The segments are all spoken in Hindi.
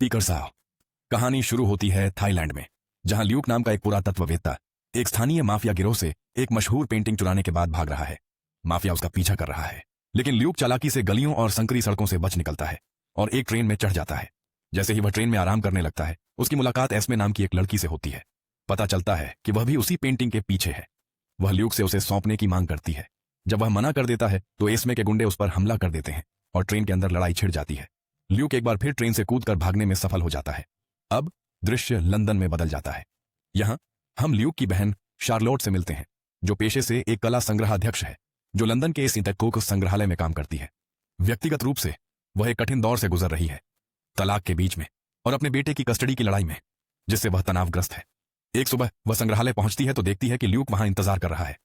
स्पीकर साहब। कहानी शुरू होती है थाईलैंड में, जहां ल्यूक नाम का एक पुरातत्ववेत्ता एक स्थानीय माफिया गिरोह से एक मशहूर पेंटिंग चुराने के बाद भाग रहा है। माफिया उसका पीछा कर रहा है, लेकिन ल्यूक चालाकी से गलियों और संकरी सड़कों से बच निकलता है और एक ट्रेन में चढ़ जाता है। जैसे ही वह ट्रेन में आराम करने लगता है, उसकी मुलाकात एस्मे नाम की एक लड़की से होती है। पता चलता है कि वह भी उसी पेंटिंग के पीछे है। वह ल्यूक से उसे सौंपने की मांग करती है। जब वह मना कर देता है तो एस्मे के गुंडे उस पर हमला कर देते हैं और ट्रेन के अंदर लड़ाई छिड़ जाती है। ल्यूक एक बार फिर ट्रेन से कूदकर भागने में सफल हो जाता है। अब दृश्य लंदन में बदल जाता है। यहां हम ल्यूक की बहन शार्लोट से मिलते हैं, जो पेशे से एक कला संग्रहाध्यक्ष है, जो लंदन के सिंटेकोक संग्रहालय में काम करती है। व्यक्तिगत रूप से वह एक कठिन दौर से गुजर रही है, तलाक के बीच में और अपने बेटे की कस्टडी की लड़ाई में, जिससे वह तनावग्रस्त है। एक सुबह वह संग्रहालय पहुंचती है तो देखती है कि ल्यूक वहां इंतजार कर रहा है।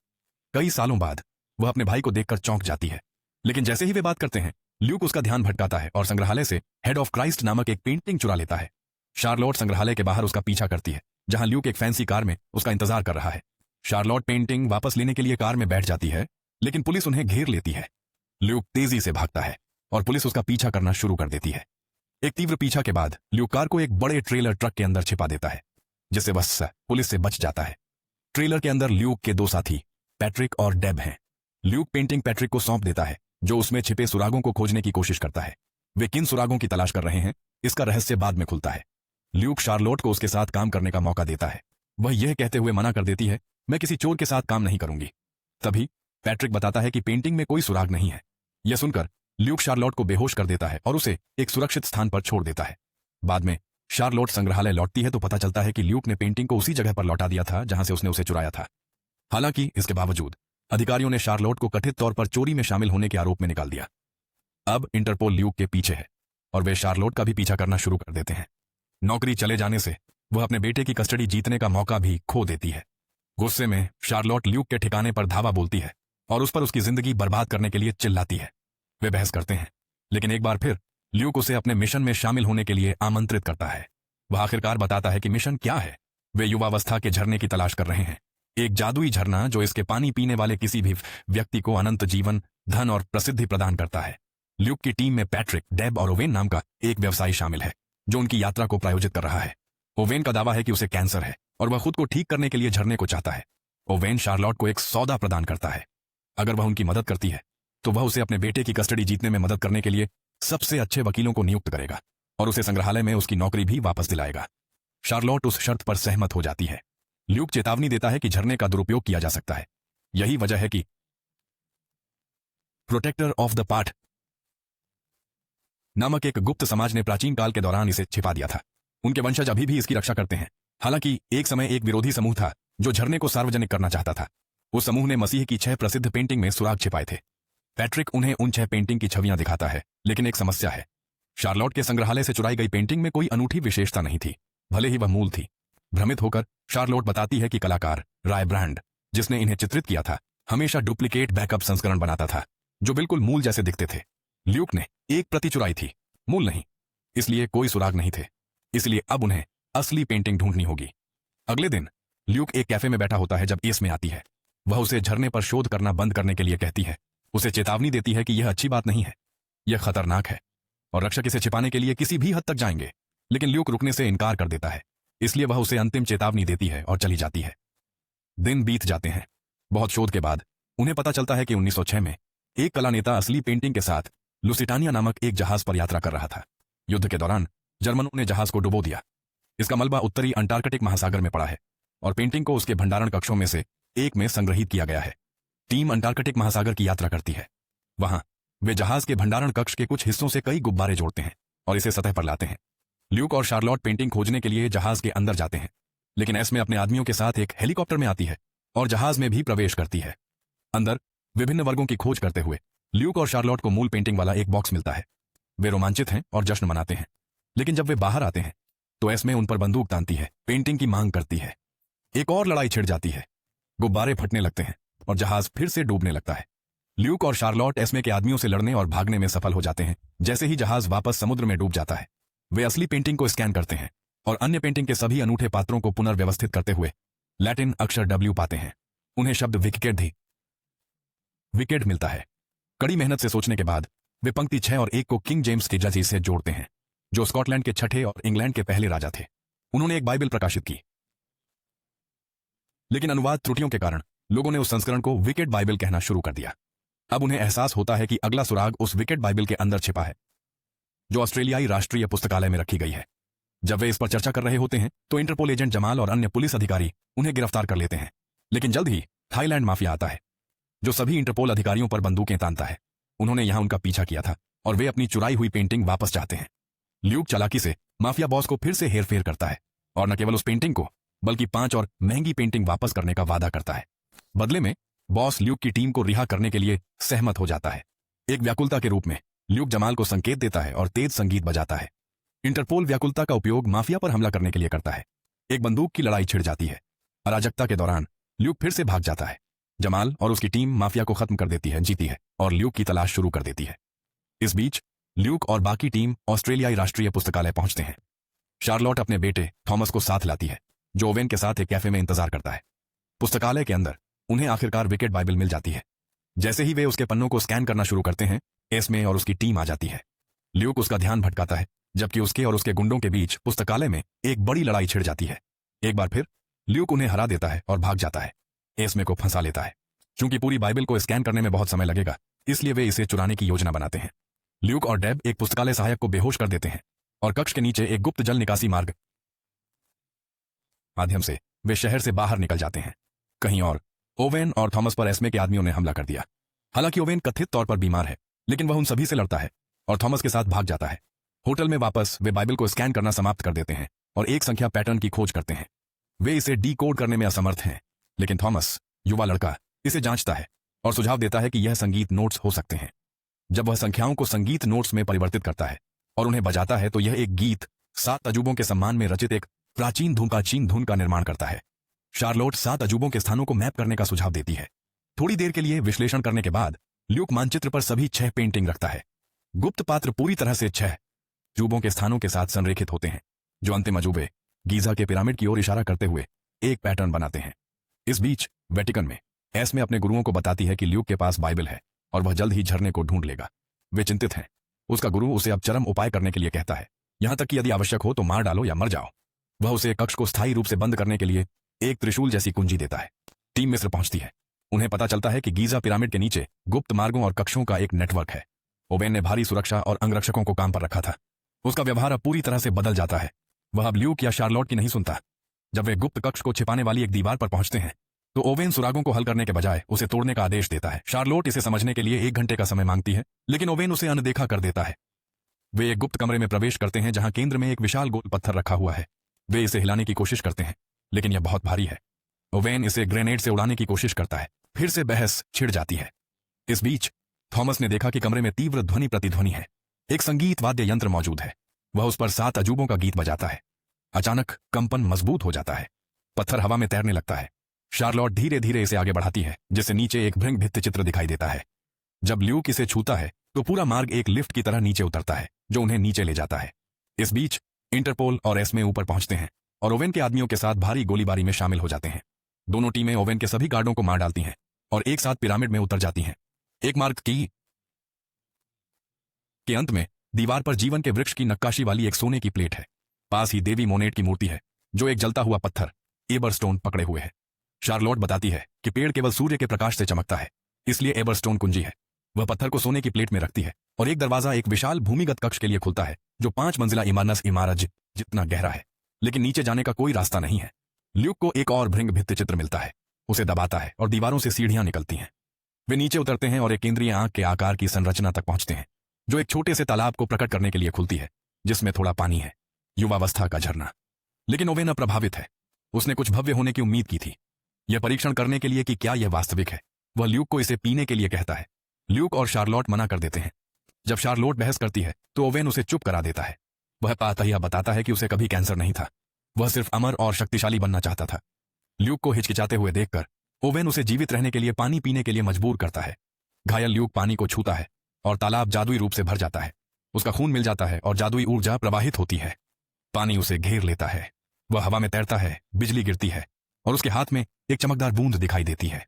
कई सालों बाद वह अपने भाई को देखकर चौंक जाती है, लेकिन जैसे ही वे बात करते हैं, ल्यूक उसका ध्यान भटकाता है और संग्रहालय से हेड ऑफ क्राइस्ट नामक एक पेंटिंग चुरा लेता है। शार्लोट संग्रहालय के बाहर उसका पीछा करती है, जहां ल्यूक एक फैंसी कार में उसका इंतजार कर रहा है। शार्लोट पेंटिंग वापस लेने के लिए कार में बैठ जाती है, लेकिन पुलिस उन्हें घेर लेती है। ल्यूक तेजी से भागता है और पुलिस उसका पीछा करना शुरू कर देती है। एक तीव्र पीछा के बाद ल्यूक कार को एक बड़े ट्रेलर ट्रक के अंदर छिपा देता है, जिससे वह पुलिस से बच जाता है। ट्रेलर के अंदर ल्यूक के दो साथी पैट्रिक और डेब हैं। ल्यूक पेंटिंग पैट्रिक को सौंप देता है, जो उसमें छिपे सुरागों को खोजने की कोशिश करता है। वे किन सुरागों की तलाश कर रहे हैं, इसका रहस्य बाद में खुलता है। ल्यूक शार्लोट को उसके साथ काम करने का मौका देता है। वह यह कहते हुए मना कर देती है, मैं किसी चोर के साथ काम नहीं करूंगी। तभी पैट्रिक बताता है कि पेंटिंग में कोई सुराग नहीं है। यह सुनकर ल्यूक शार्लोट को बेहोश कर देता है और उसे एक सुरक्षित स्थान पर छोड़ देता है। बाद में शार्लोट संग्रहालय लौटती है तो पता चलता है कि ल्यूक ने पेंटिंग को उसी जगह पर लौटा दिया था जहां से उसने उसे चुराया था। हालांकि इसके बावजूद अधिकारियों ने शार्लोट को कथित तौर पर चोरी में शामिल होने के आरोप में निकाल दिया। अब इंटरपोल ल्यूक के पीछे है और वे शार्लोट का भी पीछा करना शुरू कर देते हैं। नौकरी चले जाने से वह अपने बेटे की कस्टडी जीतने का मौका भी खो देती है। गुस्से में शार्लोट ल्यूक के ठिकाने पर धावा बोलती है और उस पर उसकी जिंदगी बर्बाद करने के लिए चिल्लाती है। वे बहस करते हैं, लेकिन एक बार फिर ल्यूक उसे अपने मिशन में शामिल होने के लिए आमंत्रित करता है। वह आखिरकार बताता है कि मिशन क्या है। वे युवावस्था के झरने की तलाश कर रहे हैं, एक जादुई झरना जो इसके पानी पीने वाले किसी भी व्यक्ति को अनंत जीवन, धन और प्रसिद्धि प्रदान करता है। ल्यूक की टीम में पैट्रिक, डेब और ओवेन नाम का एक व्यवसायी शामिल है, जो उनकी यात्रा को प्रायोजित कर रहा है। ओवेन का दावा है कि उसे कैंसर है और वह खुद को ठीक करने के लिए झरने को चाहता है। ओवेन शार्लोट को एक सौदा प्रदान करता है। अगर वह उनकी मदद करती है तो वह उसे अपने बेटे की कस्टडी जीतने में मदद करने के लिए सबसे अच्छे वकीलों को नियुक्त करेगा और उसे संग्रहालय में उसकी नौकरी भी वापस दिलाएगा। शार्लोट उस शर्त पर सहमत हो जाती है। ल्यूक चेतावनी देता है कि झरने का दुरुपयोग किया जा सकता है। यही वजह है कि प्रोटेक्टर ऑफ द पार्ट नामक एक गुप्त समाज ने प्राचीन काल के दौरान इसे छिपा दिया था। उनके वंशज अभी भी इसकी रक्षा करते हैं। हालांकि एक समय एक विरोधी समूह था जो झरने को सार्वजनिक करना चाहता था। उस समूह ने मसीह की 6 प्रसिद्ध पेंटिंग में सुराग छिपाए थे। पैट्रिक उन्हें उन 6 पेंटिंग की छवियां दिखाता है, लेकिन एक समस्या है। शार्लोट के संग्रहालय से चुराई गई पेंटिंग में कोई अनूठी विशेषता नहीं थी, भले ही वह मूल थी। भ्रमित होकर शार्लोट बताती है कि कलाकार राय ब्रांड, जिसने इन्हें चित्रित किया था, हमेशा डुप्लीकेट बैकअप संस्करण बनाता था जो बिल्कुल मूल जैसे दिखते थे। ल्यूक ने एक प्रति चुराई थी, मूल नहीं, इसलिए कोई सुराग नहीं थे। इसलिए अब उन्हें असली पेंटिंग ढूंढनी होगी। अगले दिन ल्यूक एक कैफे में बैठा होता है जब एस्मे आती है। वह उसे झरने पर शोध करना बंद करने के लिए कहती है, उसे चेतावनी देती है कि यह अच्छी बात नहीं है, यह खतरनाक है और रक्षक इसे छिपाने के लिए किसी भी हद तक जाएंगे। लेकिन ल्यूक रुकने से इनकार कर देता है, इसलिए वह उसे अंतिम चेतावनी देती है और चली जाती है। दिन बीत जाते हैं। बहुत शोध के बाद उन्हें पता चलता है कि 1906 में एक कला नेता असली पेंटिंग के साथ लुसिटानिया नामक एक जहाज पर यात्रा कर रहा था। युद्ध के दौरान जर्मनों ने जहाज को डुबो दिया। इसका मलबा उत्तरी अंटार्कटिक महासागर में पड़ा है और पेंटिंग को उसके भंडारण कक्षों में से एक में संग्रहित किया गया है। टीम अंटार्कटिक महासागर की यात्रा करती है। वहां वे जहाज के भंडारण कक्ष के कुछ हिस्सों से कई गुब्बारे जोड़ते हैं और इसे सतह पर लाते हैं। ल्यूक और शार्लोट पेंटिंग खोजने के लिए जहाज के अंदर जाते हैं, लेकिन एस्मे अपने आदमियों के साथ एक हेलीकॉप्टर में आती है और जहाज में भी प्रवेश करती है। अंदर विभिन्न वर्गों की खोज करते हुए ल्यूक और शार्लोट को मूल पेंटिंग वाला एक बॉक्स मिलता है। वे रोमांचित हैं और जश्न मनाते हैं, लेकिन जब वे बाहर आते हैं तो एस्मे उन पर बंदूक तानती है, पेंटिंग की मांग करती है। एक और लड़ाई छिड़ जाती है, गुब्बारे फटने लगते हैं और जहाज फिर से डूबने लगता है। ल्यूक और शार्लोट एस्मे के आदमियों से लड़ने और भागने में सफल हो जाते हैं। जैसे ही जहाज वापस समुद्र में डूब जाता है, वे असली पेंटिंग को स्कैन करते हैं और अन्य पेंटिंग के सभी अनूठे पात्रों को पुनर्व्यवस्थित करते हुए लैटिन अक्षर W पाते हैं। उन्हें शब्द विकेड मिलता है। कड़ी मेहनत से सोचने के बाद वे पंक्ति 6 और 1 को किंग जेम्स की जजी से जोड़ते हैं। जो स्कॉटलैंड के छठे और इंग्लैंड के पहले राजा थे। उन्होंने एक बाइबल प्रकाशित की, लेकिन अनुवाद त्रुटियों के कारण लोगों ने उस संस्करण को विकेड बाइबल कहना शुरू कर दिया। अब उन्हें एहसास होता है कि अगला सुराग उस विकेड बाइबल के अंदर छिपा है, जो ऑस्ट्रेलियाई राष्ट्रीय पुस्तकालय में रखी गई है। जब वे इस पर चर्चा कर रहे होते हैं तो इंटरपोल एजेंट जमाल और अन्य पुलिस अधिकारी उन्हें गिरफ्तार कर लेते हैं। लेकिन जल्द ही थाईलैंड माफिया आता है, जो सभी इंटरपोल अधिकारियों पर बंदूकें तानता है। उन्होंने यहां उनका पीछा किया था और वे अपनी चुराई हुई पेंटिंग वापस चाहते हैं। ल्यूक चालाकी से माफिया बॉस को फिर से हेरफेर करता है और न केवल उस पेंटिंग को बल्कि 5 और महंगी पेंटिंग वापस करने का वादा करता है। बदले में बॉस ल्यूक की टीम को रिहा करने के लिए सहमत हो जाता है। एक व्याकुलता के रूप में ल्यूक जमाल को संकेत देता है और तेज संगीत बजाता है। इंटरपोल व्याकुलता का उपयोग माफिया पर हमला करने के लिए करता है। एक बंदूक की लड़ाई छिड़ जाती है। अराजकता के दौरान ल्यूक फिर से भाग जाता है। जमाल और उसकी टीम माफिया को खत्म कर देती है, जीती है और ल्यूक की तलाश शुरू कर देती है। इस बीच ल्यूक और बाकी टीम ऑस्ट्रेलियाई राष्ट्रीय पुस्तकालय पहुंचते हैं। शार्लोट अपने बेटे थॉमस को साथ लाती है, जो ओवेन के साथ एक कैफे में इंतजार करता है। पुस्तकालय के अंदर उन्हें आखिरकार विकेट बाइबल मिल जाती है। जैसे ही वे उसके पन्नों को स्कैन करना शुरू करते हैं, एस्मे और उसकी टीम आ जाती है। ल्यूक उसका ध्यान भटकाता है, जबकि उसके और उसके गुंडों के बीच पुस्तकालय में एक बड़ी लड़ाई छिड़ जाती है। एक बार फिर ल्यूक उन्हें हरा देता है और भाग जाता है। एस्मे को फंसा लेता है। चूंकि पूरी बाइबल को स्कैन करने में बहुत समय लगेगा, इसलिए वे इसे चुराने की योजना बनाते हैं। ल्यूक और डेब एक पुस्तकालय सहायक को बेहोश कर देते हैं और कक्ष के नीचे एक गुप्त जल निकासी मार्ग माध्यम से वे शहर से बाहर निकल जाते हैं। कहीं और ओवेन और थॉमस पर एस्मे के आदमियों ने हमला कर दिया। हालांकि ओवेन कथित तौर पर बीमार है, लेकिन वह उन सभी से लड़ता है और थॉमस के साथ भाग जाता है। होटल में वापस वे बाइबल को स्कैन करना समाप्त कर देते हैं और एक संख्या पैटर्न की खोज करते हैं। वे इसे डीकोड करने में असमर्थ हैं, लेकिन थॉमस, युवा लड़का, इसे जांचता है और सुझाव देता है कि यह संगीत नोट्स हो सकते हैं। जब वह संख्याओं को संगीत नोट्स में परिवर्तित करता है और उन्हें बजाता है, तो यह एक गीत 7 अजूबों के सम्मान में रचित एक प्राचीन धुन का निर्माण करता है। शार्लोट 7 अजूबों के स्थानों को मैप करने का सुझाव देती है। थोड़ी देर के लिए विश्लेषण करने के बाद ल्यूक मानचित्र पर सभी 6 पेंटिंग रखता है। गुप्त पात्र पूरी तरह से 6 अजूबों के स्थानों के साथ संरेखित होते हैं, जो अंतिम अजूबे गीजा के पिरामिड की ओर इशारा करते हुए एक पैटर्न बनाते हैं। इस बीच वेटिकन में एस्मे अपने गुरुओं को बताती है कि ल्यूक के पास बाइबल है और वह जल्द ही झरने को ढूंढ लेगा। वे चिंतित हैं। उसका गुरु उसे अब चरम उपाय करने के लिए कहता है, यहां तक कि यदि आवश्यक हो तो मार डालो या मर जाओ। वह उसे कक्ष को स्थायी रूप से बंद करने के लिए एक त्रिशूल जैसी कुंजी देता है। टीम मिस्र पहुंचती है। उन्हें पता चलता है कि गीजा पिरामिड के नीचे गुप्त मार्गों और कक्षों का एक नेटवर्क है। ओवेन ने भारी सुरक्षा और अंगरक्षकों को काम पर रखा था। उसका व्यवहार अब पूरी तरह से बदल जाता है। वह अब ल्यूक या शार्लोट की नहीं सुनता। जब वे गुप्त कक्ष को छिपाने वाली एक दीवार पर पहुंचते हैं, तो ओवेन सुरागों को हल करने के बजाय उसे तोड़ने का आदेश देता है। शार्लोट इसे समझने के लिए 1 घंटे का समय मांगती है, लेकिन ओवेन उसे अनदेखा कर देता है। वे एक गुप्त कमरे में प्रवेश करते हैं, जहां केंद्र में एक विशाल गोल पत्थर रखा हुआ है। वे इसे हिलाने की कोशिश करते हैं, लेकिन यह बहुत भारी है। ओवेन इसे ग्रेनेड से उड़ाने की कोशिश करता है। फिर से बहस छिड़ जाती है। इस बीच थॉमस ने देखा कि कमरे में तीव्र ध्वनि प्रतिध्वनि है। एक संगीत वाद्य यंत्र मौजूद है। वह उस पर 7 अजूबों का गीत बजाता है। अचानक कंपन मजबूत हो जाता है। पत्थर हवा में तैरने लगता है। शार्लोट धीरे धीरे इसे आगे बढ़ाती है, जिससे नीचे एक भृंग भित्ति चित्र दिखाई देता है। जब ल्यूक इसे छूता है, तो पूरा मार्ग एक लिफ्ट की तरह नीचे उतरता है, जो उन्हें नीचे ले जाता है। इस बीच इंटरपोल और एस्मे ऊपर पहुंचते हैं और ओवेन के आदमियों के साथ भारी गोलीबारी में शामिल हो जाते हैं। दोनों टीमें ओवेन के सभी गार्डों को मार डालती हैं और एक साथ पिरामिड में उतर जाती हैं। एक मार्ग के अंत में दीवार पर जीवन के वृक्ष की नक्काशी वाली एक सोने की प्लेट है। पास ही देवी मोनेट की मूर्ति है, जो एक जलता हुआ पत्थर एबरस्टोन पकड़े हुए है। शार्लोट बताती है कि पेड़ केवल सूर्य के प्रकाश से चमकता है, इसलिए एबरस्टोन कुंजी है। वह पत्थर को सोने की प्लेट में रखती है और एक दरवाजा एक विशाल भूमिगत कक्ष के लिए खुलता है, जो 5 मंजिला इमारत जितना गहरा है, लेकिन नीचे जाने का कोई रास्ता नहीं है। ल्यूक को एक और भृंग भित्ति चित्र मिलता है। उसे दबाता है और दीवारों से सीढ़ियां निकलती हैं। वे नीचे उतरते हैं और एक केंद्रीय आंख के आकार की संरचना तक पहुंचते हैं, जो एक छोटे से तालाब को प्रकट करने के लिए खुलती है, जिसमें थोड़ा पानी है। युवावस्था का झरना। लेकिन ओवेन अप्रभावित है। उसने कुछ भव्य होने की उम्मीद की थी। यह परीक्षण करने के लिए कि क्या यह वास्तविक है। वह ल्यूक को इसे पीने के लिए कहता है। ल्यूक और शार्लोट मना कर देते हैं। जब शार्लोट बहस करती है, तो ओवेन उसे चुप करा देता है। वह पातहिया बताता है कि उसे कभी कैंसर नहीं था। वह सिर्फ अमर और शक्तिशाली बनना चाहता था। ल्यूक को हिचकिचाते हुए देखकर ओवेन उसे जीवित रहने के लिए पानी पीने के लिए मजबूर करता है। घायल ल्यूक पानी को छूता है और तालाब जादुई रूप से भर जाता है। उसका खून मिल जाता है और जादुई ऊर्जा प्रवाहित होती है। पानी उसे घेर लेता है। वह हवा में तैरता है, बिजली गिरती है और उसके हाथ में एक चमकदार बूंद दिखाई देती है।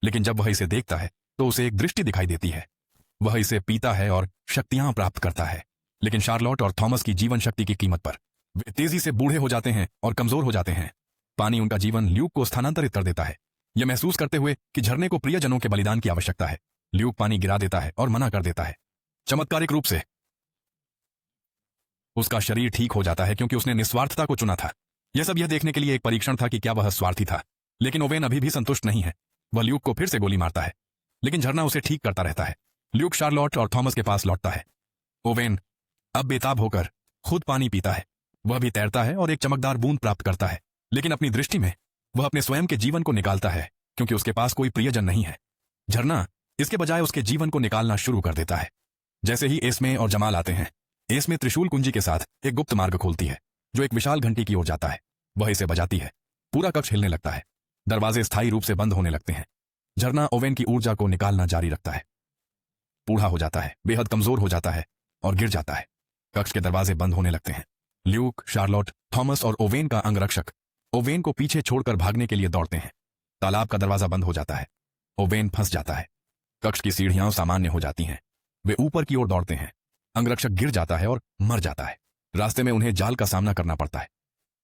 लेकिन जब वह इसे देखता है, तो उसे एक दृष्टि दिखाई देती है। वह इसे पीता है और शक्तियां प्राप्त करता है। लेकिन शार्लोट और थॉमस की जीवन शक्ति की कीमत पर वे तेजी से बूढ़े हो जाते हैं और कमजोर हो जाते हैं। पानी उनका जीवन ल्यूक को स्थानांतरित कर देता है, यह महसूस करते हुए कि झरने को प्रियजनों के बलिदान की आवश्यकता है। ल्यूक पानी गिरा देता है और मना कर देता है। चमत्कारिक रूप से उसका शरीर ठीक हो जाता है क्योंकि उसने निस्वार्थता को चुना था। यह सब यह देखने के लिए एक परीक्षण था कि क्या वह स्वार्थी था। लेकिन ओवेन अभी भी संतुष्ट नहीं है। वह ल्यूक को फिर से गोली मारता है, लेकिन झरना उसे ठीक करता रहता है। ल्यूक शार्लोट और थॉमस के पास लौटता है। ओवेन अब बेताब होकर खुद पानी पीता है। वह भी तैरता है और एक चमकदार बूंद प्राप्त करता है, लेकिन अपनी दृष्टि में वह अपने स्वयं के जीवन को निकालता है क्योंकि उसके पास कोई प्रियजन नहीं है। झरना इसके बजाय उसके जीवन को निकालना शुरू कर देता है। जैसे ही एस्मे और जमाल आते हैं, एस्मे त्रिशूल कुंजी के साथ एक गुप्त मार्ग खोलती है जो एक विशाल घंटी की ओर जाता है। वह इसे बजाती है। पूरा कक्ष हिलने लगता है। दरवाजे स्थायी रूप से बंद होने लगते हैं। झरना ओवेन की ऊर्जा को निकालना जारी रखता है। बूढ़ा हो जाता है, बेहद कमजोर हो जाता है और गिर जाता है। कक्ष के दरवाजे बंद होने लगते हैं। ल्यूक, शार्लोट, थॉमस और ओवेन का अंगरक्षक ओवेन को पीछे छोड़कर भागने के लिए दौड़ते हैं। तालाब का दरवाजा बंद हो जाता है। ओवेन फंस जाता है। कक्ष की सीढ़ियां सामान्य हो जाती हैं। वे ऊपर की ओर दौड़ते हैं। अंगरक्षक गिर जाता है और मर जाता है। रास्ते में उन्हें जाल का सामना करना पड़ता है,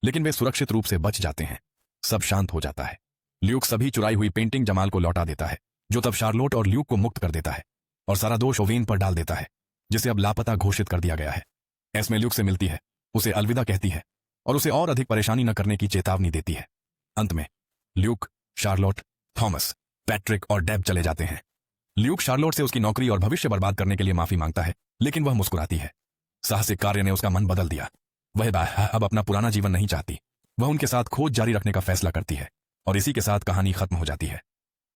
लेकिन वे सुरक्षित रूप से बच जाते हैं। सब शांत हो जाता है। ल्यूक सभी चुराई हुई पेंटिंग जमाल को लौटा देता है, जो तब शार्लोट और ल्यूक को मुक्त कर देता है और सारा दोष ओवेन पर डाल देता है, जिसे अब लापता घोषित कर दिया गया है। एस्मे ल्यूक से मिलती है, उसे अलविदा कहती है और उसे और अधिक परेशानी न करने की चेतावनी देती है। अंत में ल्यूक, शार्लोट, थॉमस, पैट्रिक और डेब चले जाते हैं। ल्यूक शार्लोट से उसकी नौकरी और भविष्य बर्बाद करने के लिए माफी मांगता है, लेकिन वह मुस्कुराती है। साहसिक कार्य ने उसका मन बदल दिया। वह अब अपना पुराना जीवन नहीं चाहती। वह उनके साथ खोज जारी रखने का फैसला करती है और इसी के साथ कहानी खत्म हो जाती है।